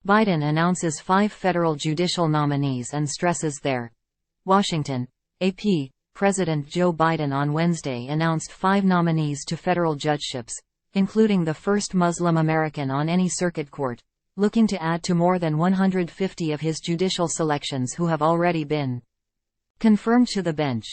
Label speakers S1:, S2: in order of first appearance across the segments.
S1: Biden announces 5 federal judicial nominees and stresses their Washington, AP. President Joe Biden on Wednesday announced 5 nominees to federal judgeships, including the first Muslim American on any circuit court, looking to add to more than 150 of his judicial selections who have already been confirmed to the bench.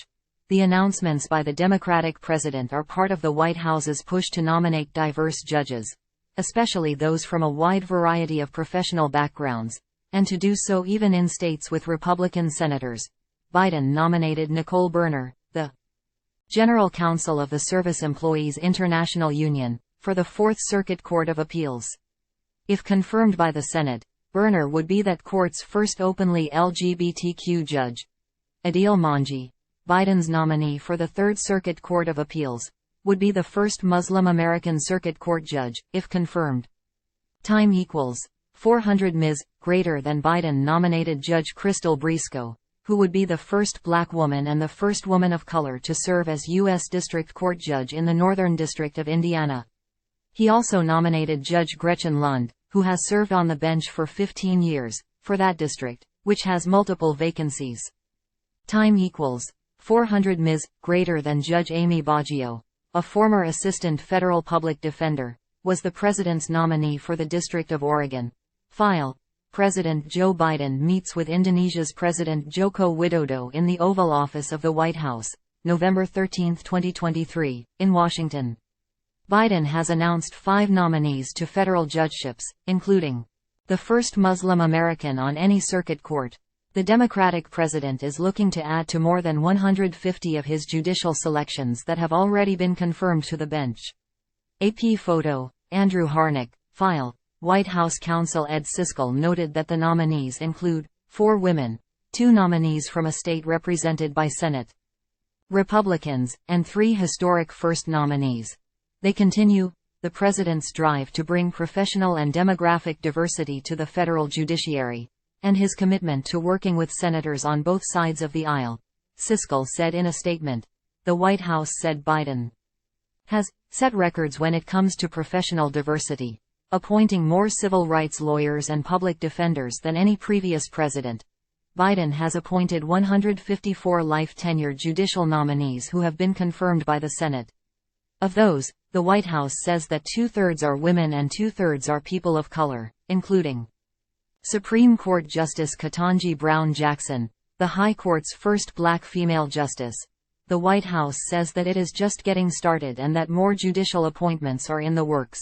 S1: The announcements by the Democratic president are part of the White House's push to nominate diverse judges, especially those from a wide variety of professional backgrounds, and to do so even in states with Republican senators. Biden nominated Nicole Berner, the General Counsel of the Service Employees International Union, for the Fourth Circuit Court of Appeals. If confirmed by the Senate, Berner would be that court's first openly LGBTQ judge. Adeel Mangi, Biden's nominee for the Third Circuit Court of Appeals, would be the first Muslim American circuit court judge, if confirmed. Time equals 400 Ms. greater than Biden nominated Judge Crystal Briscoe, who would be the first black woman and the first woman of color to serve as U.S. District Court Judge in the Northern District of Indiana. He also nominated Judge Gretchen Lund, who has served on the bench for 15 years, for that district, which has multiple vacancies. Time equals 400 Ms. greater than Judge Amy Baggio, a former assistant federal public defender, was the president's nominee for the District of Oregon. File. President Joe Biden meets with Indonesia's President Joko Widodo in the Oval Office of the White House, November 13, 2023, in Washington. Biden has announced 5 nominees to federal judgeships, including the first Muslim American on any circuit court. The Democratic president is looking to add to more than 150 of his judicial selections that have already been confirmed to the bench. AP photo, Andrew Harnack, file. White House counsel Ed Siskel noted that the nominees include 4 women, 2 nominees from a state represented by Senate Republicans, and 3 historic first nominees. They continue the president's drive to bring professional and demographic diversity to the federal judiciary, and his commitment to working with senators on both sides of the aisle, Siskel said in a statement. The White House said Biden has set records when it comes to professional diversity, appointing more civil rights lawyers and public defenders than any previous president. Biden has appointed 154 life-tenured judicial nominees who have been confirmed by the Senate. Of those, the White House says that 2/3 are women and 2/3 are people of color, including Supreme Court Justice Ketanji Brown Jackson, the High Court's first black female justice. The White House says that it is just getting started and that more judicial appointments are in the works.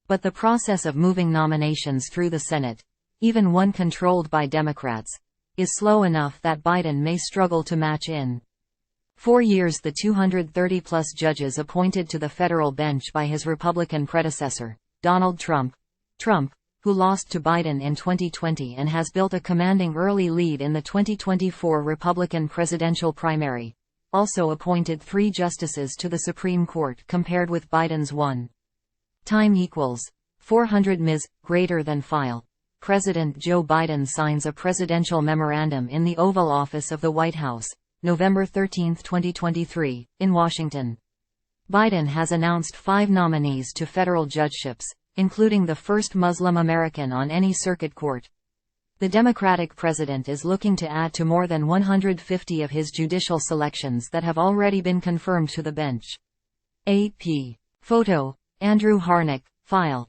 S1: But the process of moving nominations through the Senate, even one controlled by Democrats, is slow enough that Biden may struggle to match in 4 years the 230-plus judges appointed to the federal bench by his Republican predecessor, Donald Trump, who lost to Biden in 2020 and has built a commanding early lead in the 2024 Republican presidential primary, also appointed 3 justices to the Supreme Court compared with Biden's 1. Time equals 400 Ms. greater than file. President Joe Biden signs a presidential memorandum in the Oval Office of the White House, November 13, 2023, in Washington. Biden has announced 5 nominees to federal judgeships, including the first Muslim American on any circuit court. The Democratic president is looking to add to more than 150 of his judicial selections that have already been confirmed to the bench. AP photo, Andrew Harnack, file.